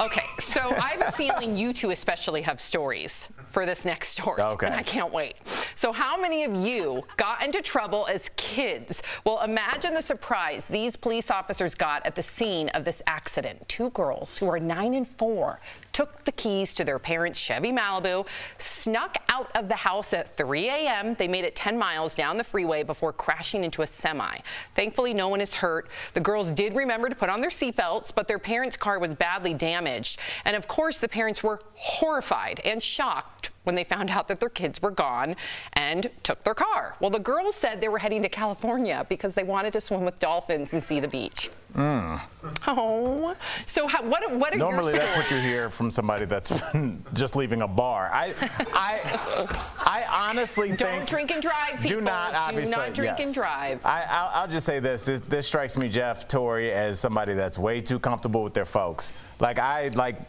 Okay, so I have a feeling you two especially have stories for this next story. Okay. And I can't wait. So how many of you got into trouble as kids? Well, imagine the surprise these police officers got at the scene of this accident. Two girls who are 9 and 4 took the keys to their parents' Chevy Malibu, snuck out of the house at 3 a.m. They made it 10 miles down the freeway before crashing into a semi. Thankfully, no one is hurt. The girls did remember to put on their seatbelts, but their parents' car was badly damaged. And of course, the parents were horrified and shocked when they found out that their kids were gone and took their car. Well, the girls said they were heading to California because they wanted to swim with dolphins and see the beach. Oh, so what are your Normally stories? that's what you hear from somebody that's just leaving a bar. I honestly think... Don't drink and drive, people. Do not, obviously. Do not drink and drive. I'll just say this. This strikes me, Jeff, Tori, as somebody that's way too comfortable with their folks. Like,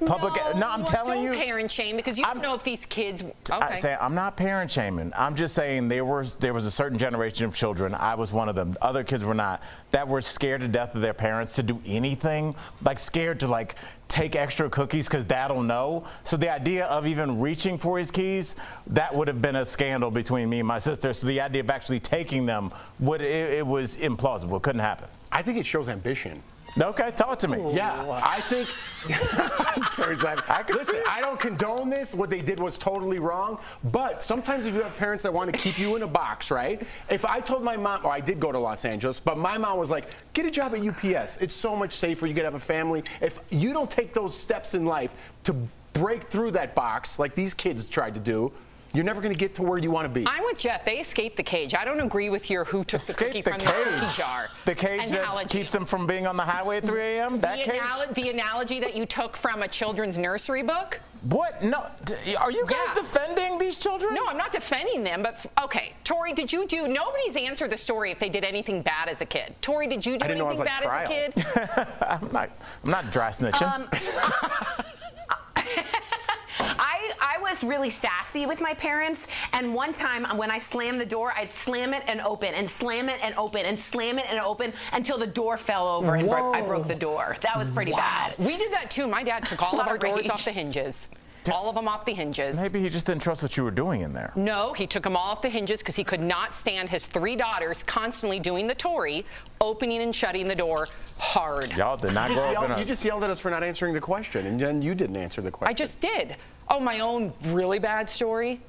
public... No, I'm telling you... Don't parent shame, because you don't know if these kids... Okay. I'm not parent shaming. I'm just saying there was a certain generation of children, I was one of them, other kids were not, that were scared to death of their parents to do anything, like scared to like take extra cookies because dad'll know. So the idea of even reaching for his keys, that would have been a scandal between me and my sister. So the idea of actually taking them, it was implausible. It couldn't happen. I think it shows ambition. Okay, talk to me. Yeah, I think. Listen, I don't condone this. What they did was totally wrong. But sometimes if you have parents that want to keep you in a box, right? If I told my mom, I did go to Los Angeles, but my mom was like, get a job at UPS. It's so much safer. You could have a family. If you don't take those steps in life to break through that box, like these kids tried to do, you're never going to get to where you want to be. I'm with Jeff. They escaped the cage. I don't agree with your who took the cookie from the cookie jar. The cage that keeps them from being on the highway at 3 a.m.? The analogy that you took from a children's nursery book? What? No. Are you guys defending these children? No, I'm not defending them, but okay. Tori, nobody's answered the story if they did anything bad as a kid. Tori, did you do anything bad as a kid? I'm not dry snitching. I was really sassy with my parents, and one time when I slammed the door, I'd slam it and open, and slam it and open, and slam it and open until the door fell over and I broke the door. That was pretty bad. We did that too. My dad took all of our doors off the hinges. All of them off the hinges. Maybe he just didn't trust what you were doing in there. No, he took them all off the hinges because he could not stand his 3 daughters constantly doing the Tory, opening and shutting the door hard. Y'all did not grow up in You just yelled at us for not answering the question, and then you didn't answer the question. I just did. Oh, my own really bad story?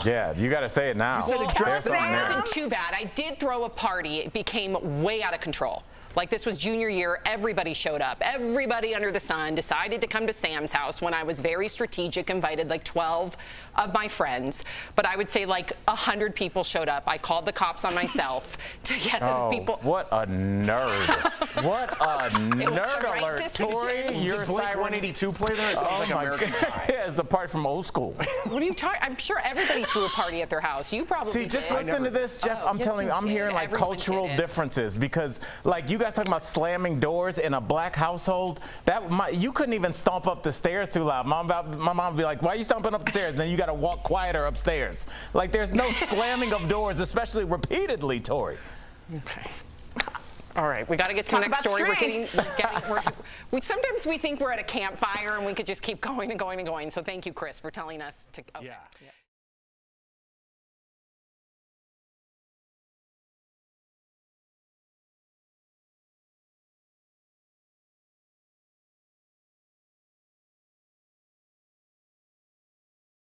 Yeah, you got to say it now. Well, it wasn't too bad. I did throw a party. It became way out of control. Like, this was junior year. Everybody showed up. Everybody under the sun decided to come to Sam's house when I was very strategic, invited like 12 of my friends. But I would say like 100 people showed up. I called the cops on myself to get those people. What a nerd. What a nerd alert. Tori, you're a Blink 182 play there? It sounds like American Pie. Yeah, it's a party from old school. What are you talking? I'm sure everybody threw a party at their house. You probably See, just listen to this, Jeff. I'm telling you, I'm hearing like cultural differences because like you guys talking about slamming doors in a black household. You couldn't even stomp up the stairs too loud. My mom would be like, "Why are you stomping up the stairs?" And then you got to walk quieter upstairs. Like there's no slamming of doors, especially repeatedly, Tori. Okay. All right, we got to get to the next story. Sometimes we think we're at a campfire and we could just keep going and going and going. So thank you, Chris, for telling us to. Okay. Yeah.